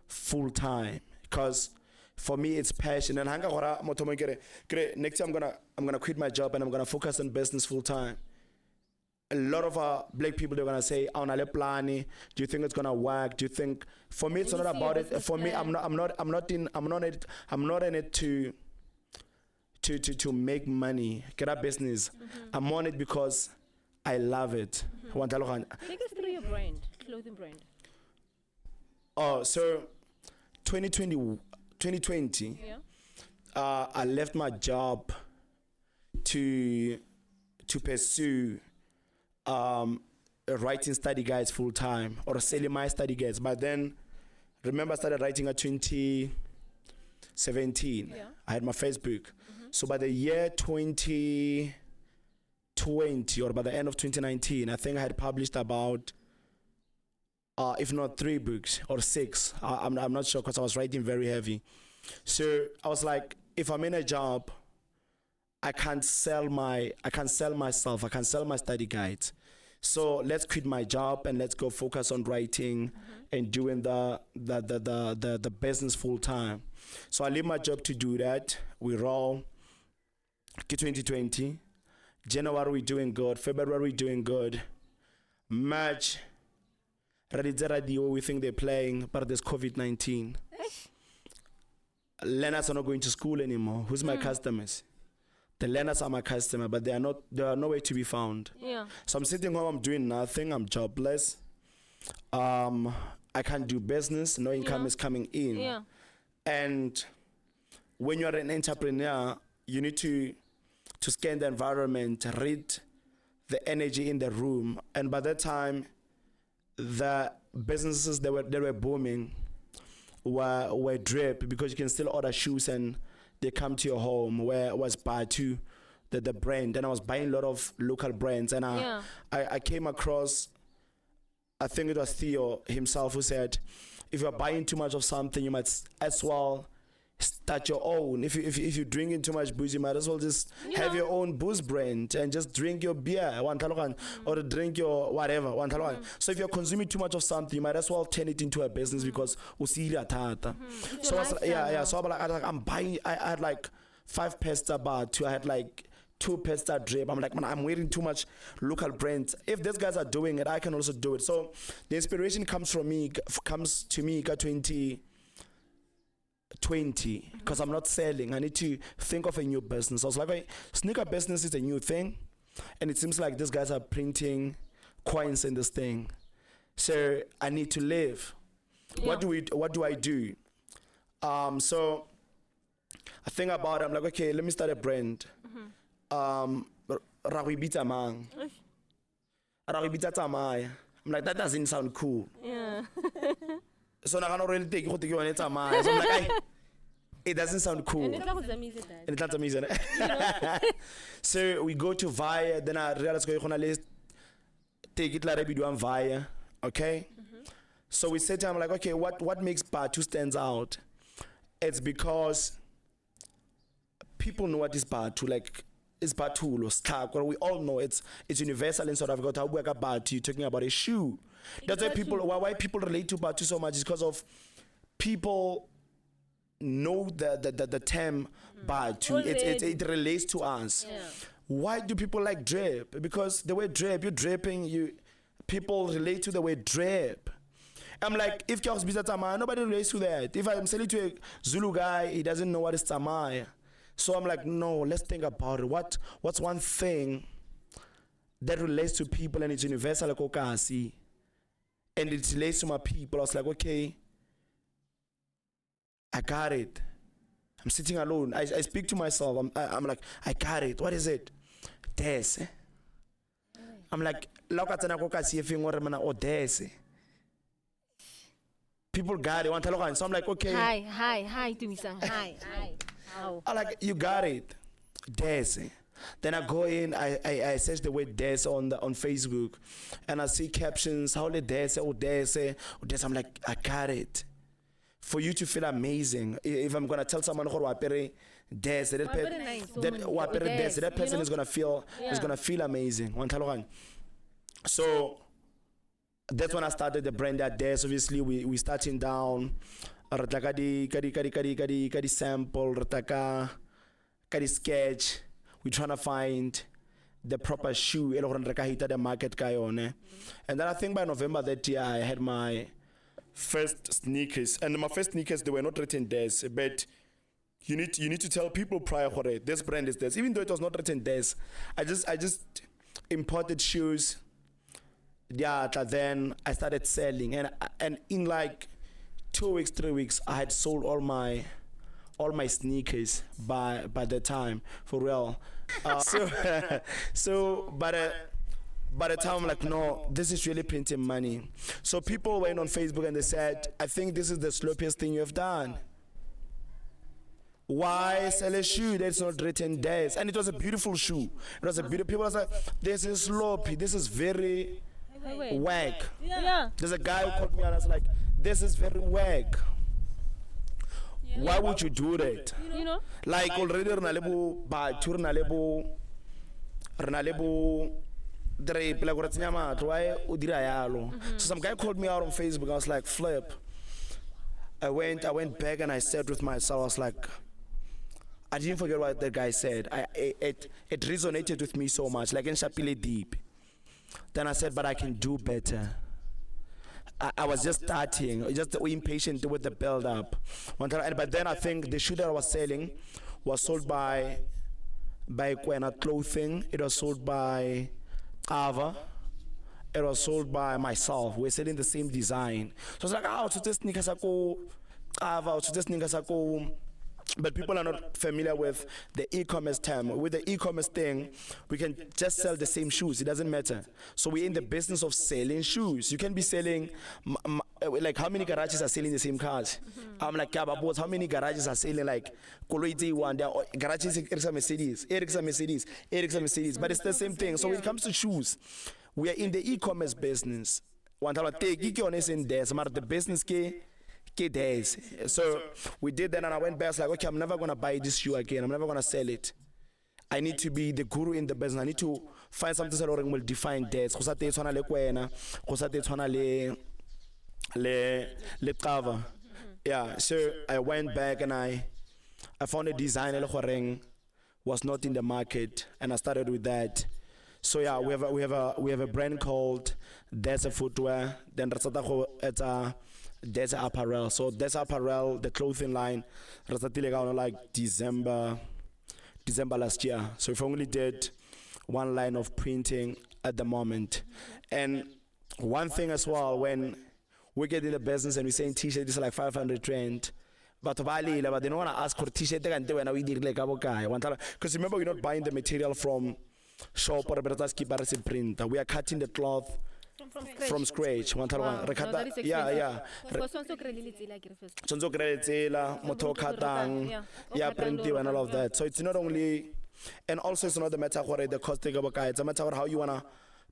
full time, because for me it's passion. And next year I'm gonna quit my job and I'm gonna focus on business full time. A lot of black people, they're gonna say, do you think it's gonna work? Do you think? For me, it's not about it. For me, I'm not in it to make money, get a business. I'm on it because I love it.
Take us through your brand, clothing brand.
Oh, so 2020,
Yeah.
I left my job to pursue writing study guides full time, or selling my study guides. But then, remember, I started writing at 2017.
Yeah.
I had my Facebook. So by the year 2020, or by the end of 2019, I think I had published about, if not 3 books or 6. I'm not sure, because I was writing very heavy. So I was like, if I'm in a job, I can't sell myself. I can't sell my study guides. So let's quit my job and let's go focus on writing and doing the business full time. So I leave my job to do that. We roll. 2020, January we're doing good. February we're doing good. March, radio, we think they're playing, but there's COVID-19. Learners are not going to school anymore. Who's my customers? The learners are my customer, but they are nowhere to be found.
Yeah.
So I'm sitting home, I'm doing nothing, I'm jobless. I can't do business, no income is coming in.
Yeah.
And when you're an entrepreneur, you need to scan the environment, read the energy in the room. And by that time, the businesses that were booming were drip, because you can still order shoes and they come to your home, where it was Batu, the brand, and I was buying a lot of local brands, and I came across, I think it was Theo himself who said, if you're buying too much of something, you might as well start your own. If you're drinking too much booze, you might as well just have your own booze brand and just drink your beer, or drink your whatever. So if you're consuming too much of something, you might as well turn it into a business because So I was like, I'm buying. I had like 5 pesta bar, I had like 2 pesta drip. I'm like, man, I'm wearing too much local brands. If these guys are doing it, I can also do it. So the inspiration comes to me at 2020, because I'm not selling. I need to think of a new business. I was like, sneaker business is a new thing, and it seems like these guys are printing coins in this thing. So I need to live. What do I do? So I think about it. I'm like, okay, let me start a brand. Ragibita mang. Ragibita tamaya. I'm like, that doesn't sound cool.
Yeah.
So I can't really take it on it. So I'm like, it doesn't sound cool.
And
it's not amazing. So we go to Via, then I realize let's take it like we do on Via. Okay? So we said to him, like, okay, what makes Batu stands out? It's because people know what is Batu, like it's Batu or Stark, or we all know it's universal in South Africa. How work about you talking about a shoe. That's why people relate to Batu so much, is because of people know the term Batu. It relates to us.
Yeah.
Why do people like drip? Because the way drip, you're dripping, people relate to the way drip. I'm like, if Kgosigadi Tamaya, nobody relates to that. If I'm selling to a Zulu guy, he doesn't know what is Tamaya. So I'm like, no, let's think about it. What's one thing that relates to people and it's universal like Okasi, and it relates to my people? I was like, okay, I got it. I'm sitting alone. I speak to myself. I'm like, I got it. What is it? Des. I'm like, people got it. So I'm like, okay.
Hi, Tumisang. Hi.
I like, you got it. Des. Then I go in, I search the word Des on Facebook, and I see captions, how the Des, I'm like, I got it. For you to feel amazing, if I'm gonna tell someone who wapere Des, that person is gonna feel amazing. So that's when I started the brand at Des. Obviously, we starting down. Kadi sample, kadi sketch. We trying to find the proper shoe. The market and then I think by November that year I had my first sneakers, and my first sneakers, they were not written Des, but you need to tell people prior for it. This brand is Des, even though it was not written Des. I just imported shoes. Yeah, then I started selling, and in like 2 weeks, 3 weeks, I had sold all my sneakers by the time, for real. So by the time I'm like, no, this is really printing money. So people went on Facebook and they said, I think this is the sloppiest thing you have done. Why sell a shoe that's not written Des? And it was a beautiful shoe. It was a beautiful. People was like, this is sloppy. This is very whack.
Yeah.
There's a guy who called me and I was like, this is very whack. Yeah. Why would you do that?
You know?
Like already Renalebo So some guy called me out on Facebook. I was like, flip. I went back and I said with myself, I was like, I didn't forget what that guy said. It resonated with me so much, like in Shapile deep. Then I said, but I can do better. I was just starting, just impatient with the build up. But then I think the shoe that I was selling was sold by Kwena Clothing. It was sold by Ava. It was sold by myself. We're selling the same design. So it's like, to this sneakers Ava, to this sneakers. But people are not familiar with the e-commerce term. With the e-commerce thing, we can just sell the same shoes. It doesn't matter. So we're in the business of selling shoes. You can be selling like how many garages are selling the same cars? I'm like, yeah, but how many garages are selling like Koloiti one? There are garages Ericsson Mercedes, but it's the same thing. So when it comes to shoes, we are in the e-commerce business. One time I take e-commerce in there, the business days. So we did that, and I went back. I was like, okay, I'm never gonna buy this shoe again. I'm never gonna sell it. I need to be the guru in the business. I need to find something that will define that. Yeah, so I went back and I found a design that was not in the market, and I started with that. So yeah, we have a brand called That's a Footwear. Then it's That's Apparel. So That's Apparel, the clothing line, like December last year. So we've only did one line of printing at the moment. And one thing as well, when we get in the business and we saying t-shirt is like 500 rand, but they don't want to ask for t-shirt because remember, we're not buying the material from shop or print. We are cutting the cloth from scratch.
Wow. No, that is
printing and all of that. So it's not only, and also it's not the matter what the cost take, it's a matter of how you wanna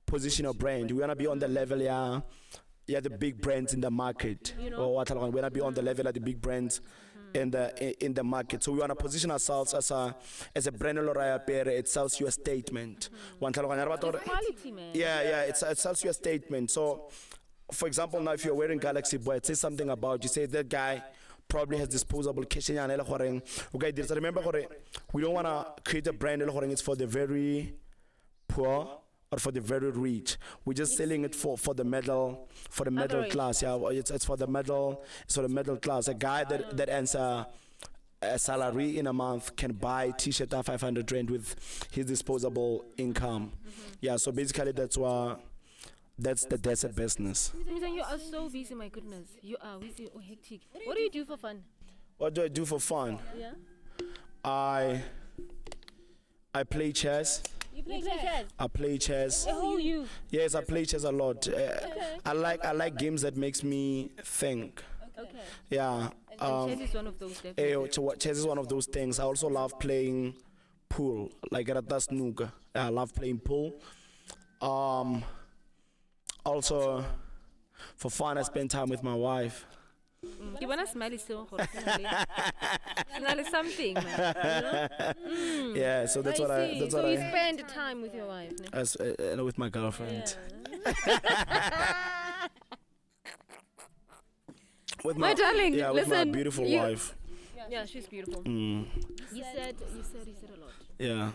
position your brand. We wanna be on the level, the big brands in the market. Or what we wanna be on the level of the big brands in the market. So we wanna position ourselves as a brand. It sells you a statement.
quality, man.
It sells you a statement. So for example, now if you're wearing Galaxy Boy, it says something about you. Say that guy probably has disposable cash. Remember, we don't want to create a brand it's for the very poor or for the very rich. We're just selling it for the middle class. Yeah, it's for the middle class. A guy that earns a salary in a month can buy t-shirt at 500 rand with his disposable income. Yeah, so basically that's the desert business.
You are so busy, my goodness. You are busy or hectic. What do you do for fun?
What do I do for fun?
Yeah.
I play chess.
You play chess?
I play chess.
Who you?
Yes, I play chess a lot. I like games that makes me think.
Okay.
Yeah.
And chess is one of those. Definitely.
Chess is one of those things. I also love playing pool. Like that's Nuga. I love playing pool. Also, for fun, I spend time with my wife.
You wanna smile so something, man.
Yeah, so that's what I. That's
so
what
you
I.
spend time with your wife, no?
As with my girlfriend.
Yeah.
With
my darling,
yeah, with
listen,
my beautiful wife.
Yeah, she's beautiful.
Mm.
You said a lot.
Yeah.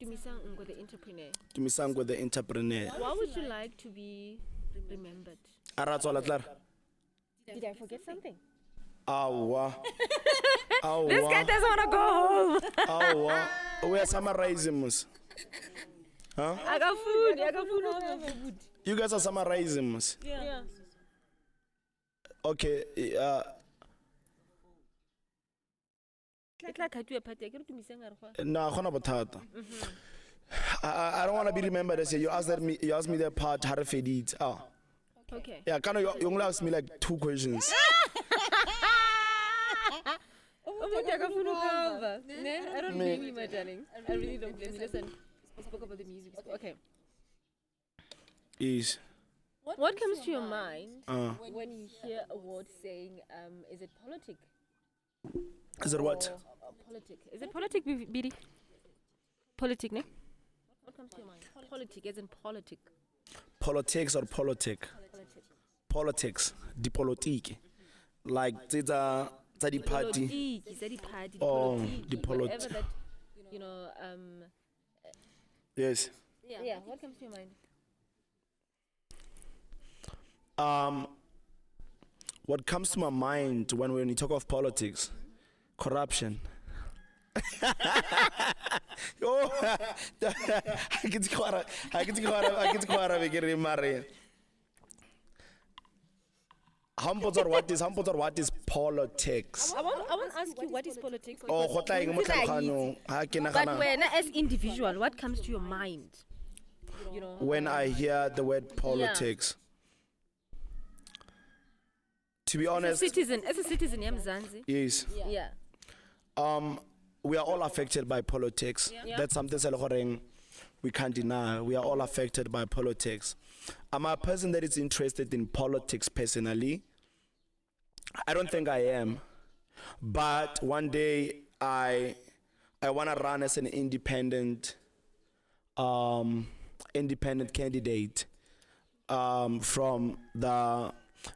Tumisang Nkwe, the entrepreneur.
Tumisang Nkwe, the entrepreneur.
What would you like to be remembered? Did I forget something?
Awa.
This guy doesn't want to go home.
Awa. We are summarizing us. Huh?
I got food.
You guys are summarizing us.
Yeah.
Okay. No, I don't want to be remembered as you asked me that part how to feed it.
Okay.
Yeah, you only asked me like 2 questions.
I don't blame you, my darling. I really don't blame you. Listen, I spoke about the music. Okay.
Yes.
What comes to your mind when you hear a word saying, is it politic?
Is it what?
Politic. Is it politic, Bidi? Politic, ne? What comes to your mind? Politic, as in politic.
Politics or politic? Politics. The politique. Like, it's a party. Oh, the politic. Yes.
Yeah, what comes to your mind?
What comes to my mind when you talk of politics? Corruption. Oh, I get what is politics?
I want to ask you, what is politics?
Oh,
but when as individual, what comes to your mind?
When I hear the word politics, To be honest,
as a citizen, Mzansi.
yes.
Yeah.
We are all affected by politics.
Yeah.
That's something we can't deny. We are all affected by politics. I'm a person that is interested in politics personally. I don't think I am. But one day I want to run as an independent candidate from the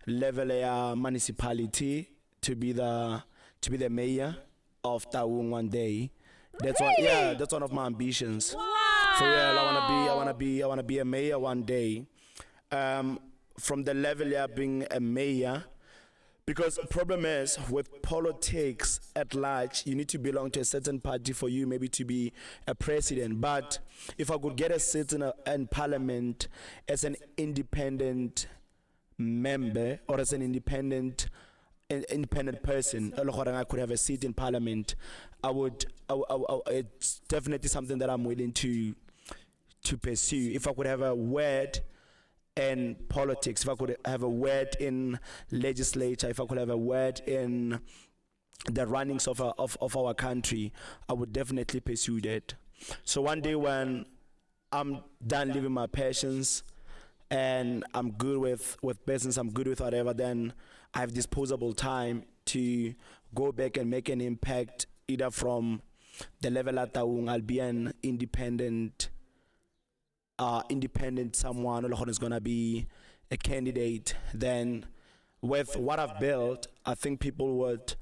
level of municipality to be the mayor of Taung one day. That's that's one of my ambitions.
Wow.
For real, I wanna be a mayor one day. From the level of being a mayor, because the problem is with politics at large, you need to belong to a certain party for you maybe to be a president. But if I could get a seat in parliament as an independent member or as an independent person, I could have a seat in parliament. It's definitely something that I'm willing to pursue. If I could have a word in politics, if I could have a word in legislature, if I could have a word in the runnings of our country, I would definitely pursue that. So one day when I'm done living my passions and I'm good with business, I'm good with whatever, then I have disposable time to go back and make an impact either from the level at Taung. I'll be an independent someone who's going to be a candidate. Then with what I've built, I think people would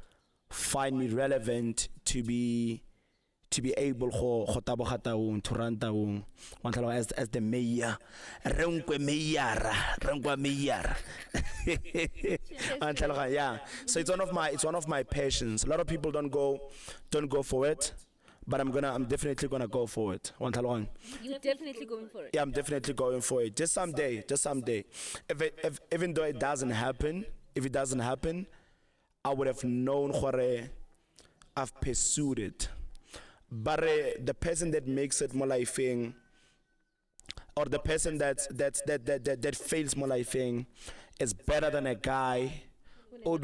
find me relevant to be able to run Taung as the mayor. Yeah. So it's one of my passions. A lot of people don't go for it. But I'm definitely gonna go for it.
You're definitely going for it.
Yeah, I'm definitely going for it. Just someday. If even though it doesn't happen, I would have known what I've pursued it. But the person that makes it more like thing, or the person that fails more like thing, is better than a guy who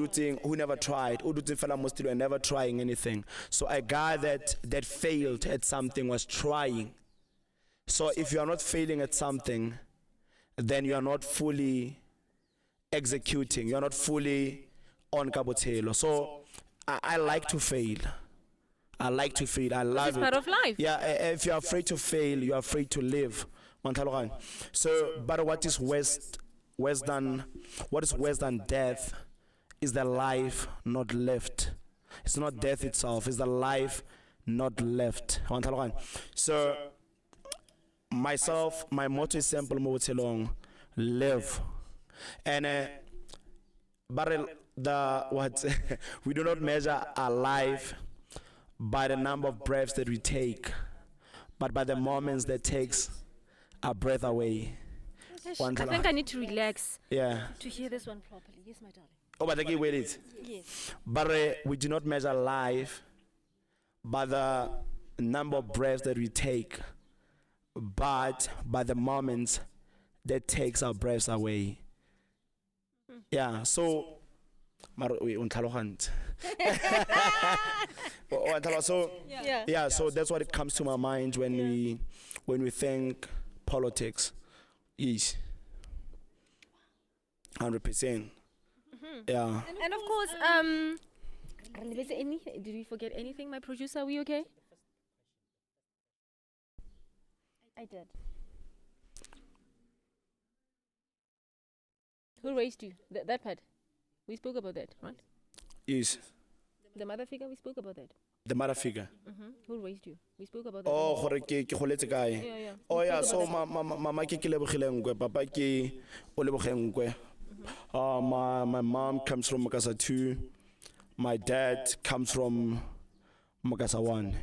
never tried, and never trying anything. So a guy that failed at something was trying. So if you are not failing at something, then you are not fully executing. You are not fully on kabotelo. So I like to fail. I love
It's
it.
part of life.
Yeah, if you're afraid to fail, you're afraid to live. So, but what is worse than death is the life not lived. It's not death itself, it's the life not left. So myself, my motto is simple, live. And but we do not measure our life by the number of breaths that we take, but by the moments that takes our breath away.
I think I need to relax to hear this one properly. Yes, my darling.
Oh, but again, wait it.
Yes.
But we do not measure life by the number of breaths that we take, but by the moments that takes our breaths away. Yeah, so so that's what it comes to my mind when we think politics. Yes. 100%. Yeah.
And of course, did we forget anything, my producer? Are we okay? I did. Who raised you? That part. We spoke about that, right?
Yes.
The mother figure, we spoke about that.
The mother figure.
Who raised you? We spoke about that.
Oh, ke goletse kae?
Yeah.
Oh yeah, so mama ke Lebogile Nkwe, papa ke Olebogile Nkwe. My mom comes from Makasa 2. My dad comes from Makasa 1.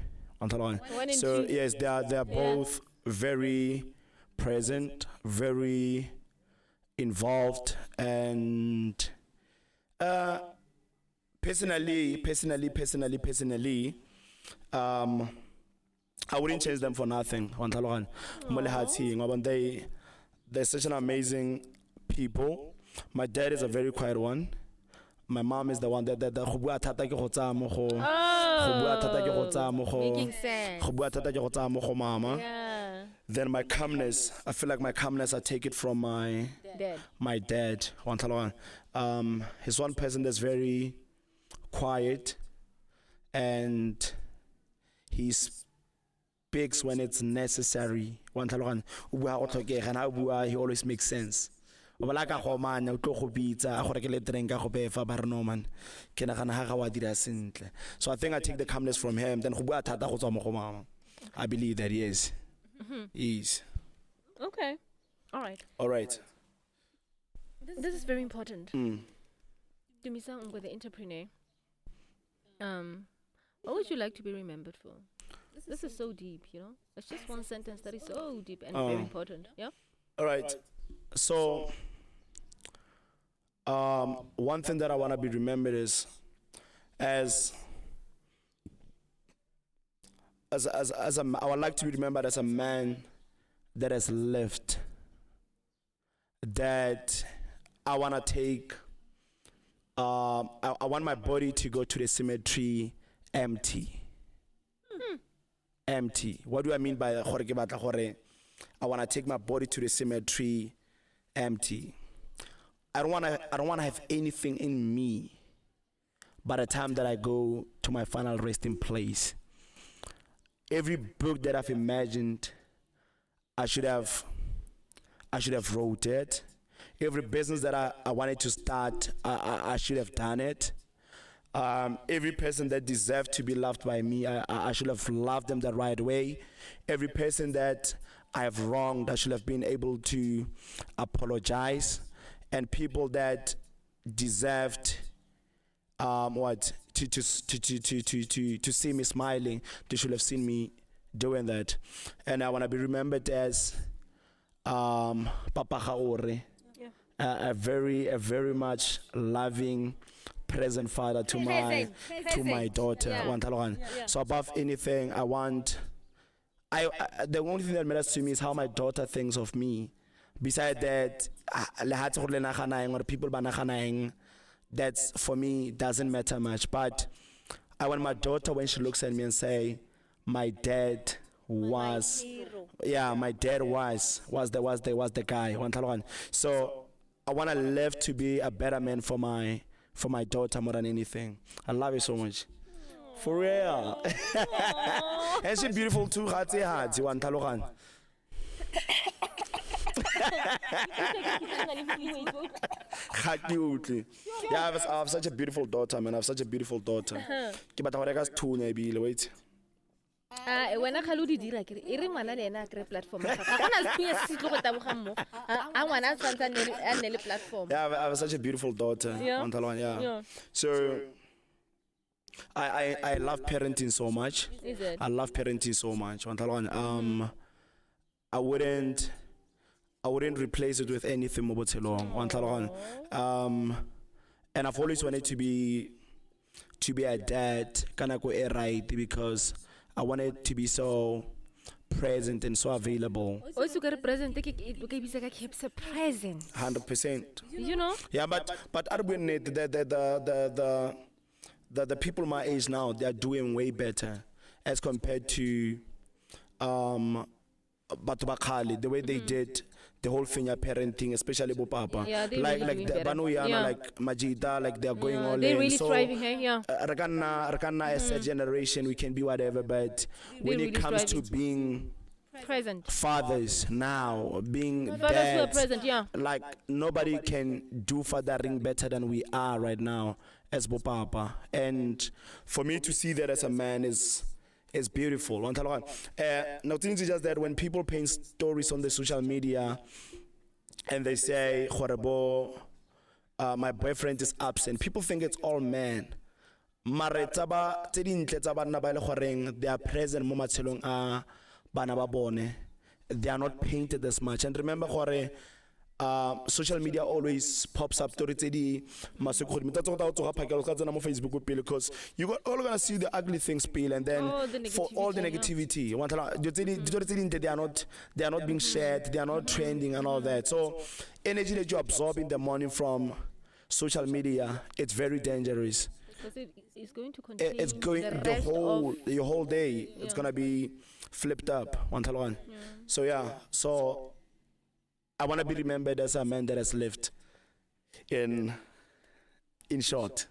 So yes, they are both very present, very involved, and personally, I wouldn't change them for nothing. They're such an amazing people. My dad is a very quiet one. my mom is the one that go bua thata ke go tsaya mo go
making sense.
go bua thata ke go tsaya mo go mama.
Yeah.
Then my calmness, I feel like my calmness, I take it from my dad. He's one person that's very quiet, and he speaks when it's necessary. He always makes sense. So I think I take the calmness from him. Then I believe that he is. Yes.
Okay. All right. This is very important. Tumisang Nkwe, the entrepreneur. What would you like to be remembered for? This is so deep, you know? It's just one sentence that is so deep and very important. Yeah?
All right. So, one thing that I want to be remembered is I would like to be remembered as a man that has lived, that I want to take, I want my body to go to the cemetery empty. Empty. What do I mean by that? I want to take my body to the cemetery empty. I don't want to have anything in me by the time that I go to my final resting place. Every book that I've imagined, I should have wrote it. Every business that I wanted to start, I should have done it. Every person that deserved to be loved by me, I should have loved them the right way. Every person that I have wronged, I should have been able to apologize. And people that deserved to see me smiling, they should have seen me doing that. And I want to be remembered as Papa Gaore, a very much loving, present father to my daughter.
Yeah.
So above anything, the only thing that matters to me is how my daughter thinks of me. Besides that, or people that's for me doesn't matter much. But I want my daughter, when she looks at me and say, my dad was the guy. So I want to live to be a better man for my daughter more than anything. I love you so much. For real. And she's beautiful too. Yeah, I have such a beautiful daughter, man. I have such a beautiful daughter. Wait.
When I call you dira kere e re ngwana le ena a kre platform ga gona le thunya se tlo go taboga mo a ngwana a tsantsa ne platform.
Yeah, I have such a beautiful daughter. Yeah. So I love parenting so much.
Is it?
I love parenting so much. I wouldn't replace it with anything more. And I've always wanted to be a dad, right, because I wanted to be so present and so available.
Also got present, present.
100%.
You know?
Yeah, but the people my age now, they are doing way better as compared to Batubakali, the way they did the whole thing of parenting, especially Papa.
Yeah, they
like
really
the Banuyana, like Majida, like they're going all in.
They're really
so,
thriving, hey? Yeah.
Rakana as a generation, we can be whatever, but when
really
it comes
thriving.
to being
Present.
fathers now, being
Fathers who are
dads,
present, yeah.
like nobody can do fathering better than we are right now as Papa. And for me to see that as a man is beautiful. Now, things is just that when people paint stories on the social media and they say, my boyfriend is absent, people think it's all men. Mare taba tse dintle tsa banna ba ile goreng they are present mo matshelong a bana ba bone. They are not painted as much. And remember gore social media always pops up stories tse di masoko di mtatso ta tsoga phakelo ka tsena mo Facebook pele, because you got all gonna see the ugly things pele, and then for all the negativity they are not being shared, they are not trending and all that. So energy that you absorb in the morning from social media, it's very dangerous.
Because it's going to contain
It's going
the
the
rest
whole
of,
your whole day. It's
Yeah.
gonna be flipped up. One tell one.
yeah.
So yeah. So I wanna be remembered as a man that has lived in short.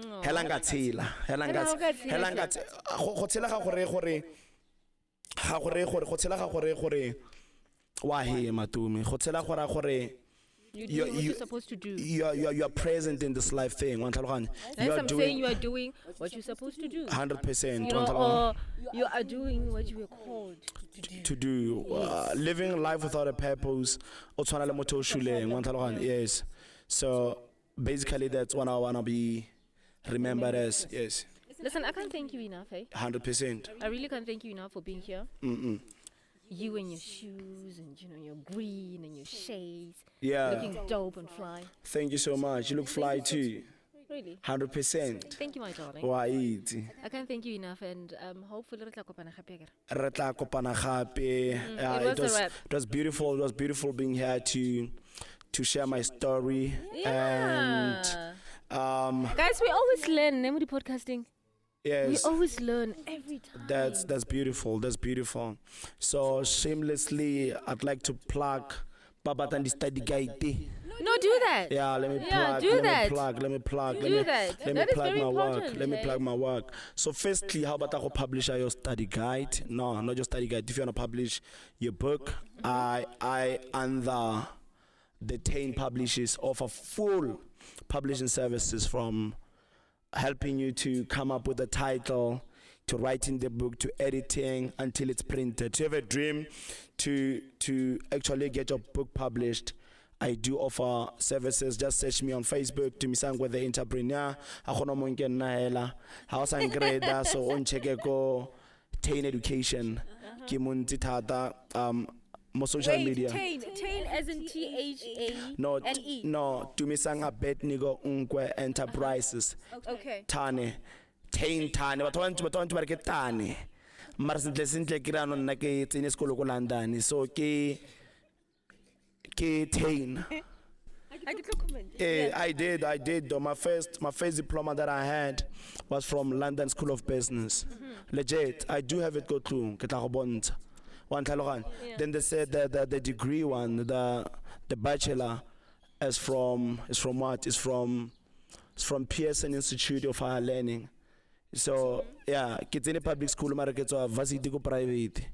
Oh.
Hela nga tshela. Hela nga
Hela nga tshela.
hela nga tse- go tshela ga gore go tshela ga gore wa he matumi. Go tshela gore
You
You-
do what
you-
you're supposed to do.
you're present in this life thing. One tell one.
Yes,
You're
I'm saying
doing
you are doing what you're supposed to do.
100%.
You know, or you are doing what you were called to do.
Living life without a purpose o tshwana le motho o shuleng wa tlhaloganya. Yes, so basically that's what I want to be remembered as. Yes,
Listen, I can't thank you enough, eh?
100%.
I really can't thank you enough for being here.
Mm-mm.
You and your shoes and your green and your shades,
Yeah,
looking dope and fly.
thank you so much. You look fly too.
Really.
100%.
Thank you, my darling.
Wa itse
I can't thank you enough, and hopefully re tla kopana gape akere.
re tla kopana gape.
it was a wrap.
It was beautiful. It was beautiful being here to share my story. And
Guys, we always learn. Memory podcasting.
yes,
We always learn every time.
That's beautiful. That's beautiful. So shamelessly, I'd like to plug Babatandi Study Guide.
No, do that.
Yeah, let me
Yeah,
plug.
do
let
that.
me plug. Let me plug.
Do
let me,
that.
Let me
That is
plug
very
my work.
important,
Let me
eh?
plug my work. So firstly, how about I go publish your study guide? No, not just study guide. If you want to publish your book, I under the Taung publishes offer full publishing services from helping you to come up with a title, to writing the book, to editing until it's printed. To have a dream to actually get your book published, I do offer services. Just search me on Facebook, Tumisang Nkwe the Entrepreneur. Akhono mo nke nna hela. Ha o sa nkreda, so on check go Taung Education. Ke mo ntse thata mo social media.
Taung as in THA.
No,
N-E.
no, Tumisang Nkwe Enterprises.
Okay.
Tane. Taung Tane. Batho ba ntse ba re ke Tane. Mara sentle ke ra no nna ke tsene sekolo ko London. So ke Taung. I did though. My first diploma that I had was from London School of Business. Legit. I do have it go through. Ke tla go bontsha. One tlhaloganyo. Then they said the degree one, the bachelor is from what? It's from Pearson Institute of Higher Learning. So yeah, ke tsene public school mara ke tswa varsity ko private.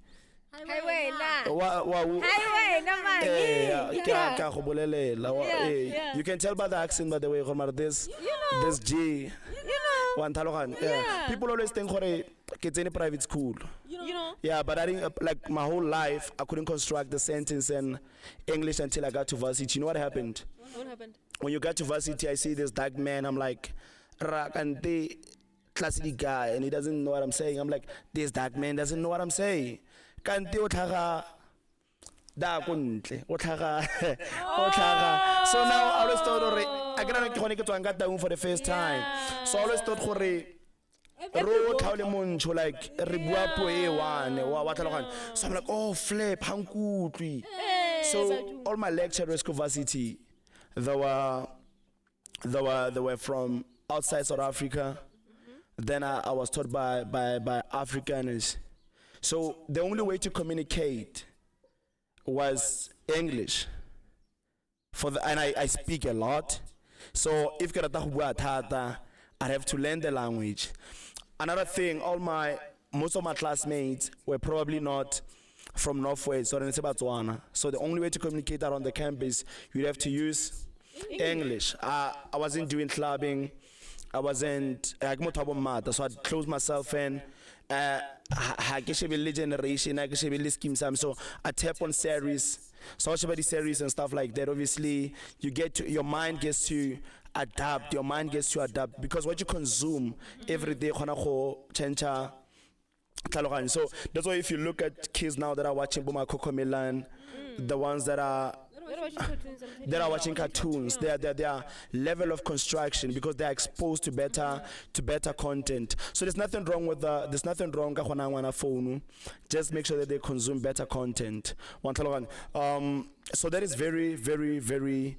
Highway na.
Wa
Highway na mani.
Ka go bolelela. You can tell by the accent, by the way, gore this G. One tlhaloganyo. Yeah. People always think gore ke tsene private school.
You know.
Yeah, but I didn't, like my whole life, I couldn't construct the sentence in English until I got to varsity. You know what happened?
What happened?
When you get to varsity, I see this dark man. I'm like, Rakante, classic guy, and he doesn't know what I'm saying. I'm like, this dark man doesn't know what I'm saying. Kante otlhaga da kontle, otlhaga, otlhaga. So now I always thought, I get to get Taung for the first time. So I always thought, ro tlhaole montsho like re bua puo e one wa tlhaloganya. So I'm like, oh flip hankutlwi. So all my lecturers ko varsity, they were from outside South Africa. Then I was taught by Afrikaners. So the only way to communicate was English. And I speak a lot. So if I have to learn the language. Another thing, most of my classmates were probably not from Northwest or in Botswana. So the only way to communicate around the campus, you'd have to use English. I wasn't doing clubbing. I wasn't, so I'd close myself in. Generation, so I tap on series. So I watch about the series and stuff like that. Obviously, your mind gets to adapt. Your mind gets to adapt because what you consume every day, change. So that's why if you look at kids now that are watching Boma Coco Milan, the ones that are watching cartoons, their level of construction because they are exposed to better content. So there's nothing wrong with there's nothing wrong with phone. Just make sure that they consume better content. So that is very, very, very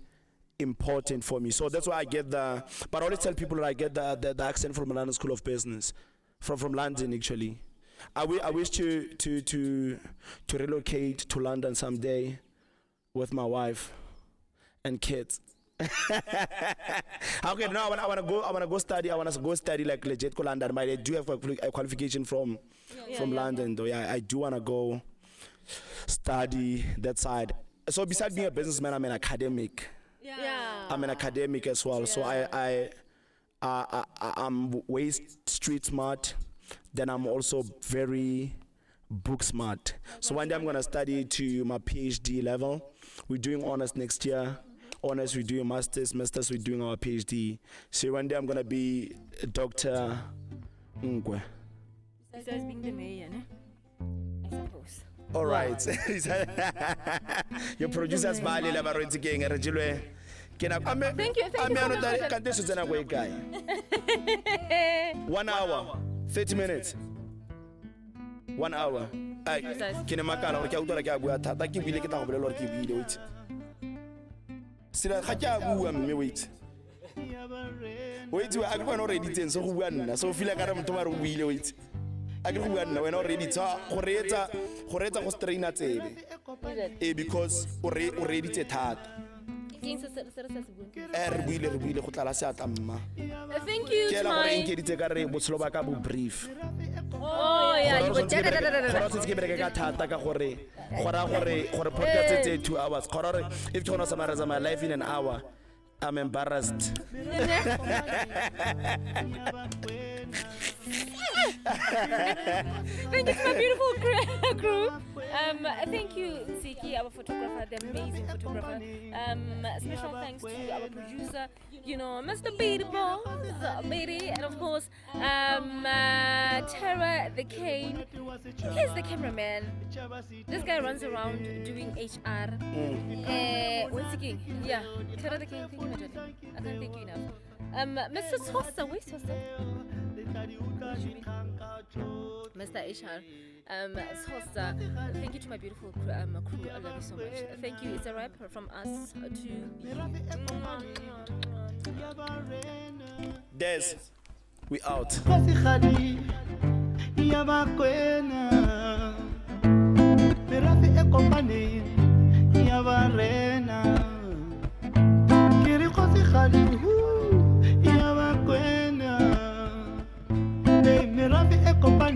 important for me. So that's why I get but I always tell people that I get the accent from London School of Business, from London actually. I wish to relocate to London someday with my wife and kids. Okay, now I wanna go study like legit go London. But I do have a qualification from London though. Yeah, I do wanna go study that side. So besides being a businessman, I'm an academic.
Yeah.
I'm an academic as well. So I'm way street smart. Then I'm also very book smart. So one day I'm gonna study to my PhD level. We're doing honors next year. Honors, we're doing masters. Masters, we're doing our PhD. So one day I'm gonna be Dr. Nkwe.
Besides being the mayor, I suppose.
All right. Your producers Bali Labaronti Gang Rajilwe.
Thank you.
Guy. 1 hour, 30 minutes. 1 hour. Ay, kinemakala or kiautora kya bua thata ki bile ke ta go bolela ke bile wait. Sila ga kya bua mme wait. Wait, I go already ten so go bua nna so feel ka re motho ba re buile wait. I go bua nna wena already tsa go retsa go strain tsebe. Because already tse thata.
Thank you to my...
brief.
Oh yeah, you were
podcast 2 hours. If you want to summarize my life in an hour, I'm embarrassed.
Thank you to my beautiful crew. Thank you, Ziki, our photographer, the amazing photographer. Special thanks to our producer, Mr. Beatty Boss, Beatty, and of course, Tara the Cane. He's the cameraman. This guy runs around doing HR. Once again, yeah, Tara the Cane, thank you, my darling. I can't thank you enough. Mr. Sosa, where's Sosa? Mr. HR, Sosa, thank you to my beautiful crew. I love you so much. Thank you. It's a wrap from us to you.
Des, we out.
Kgosigadi merafe e kopaneng ya barena ke re Kgosigadi ya bakwena merafe e kopaneng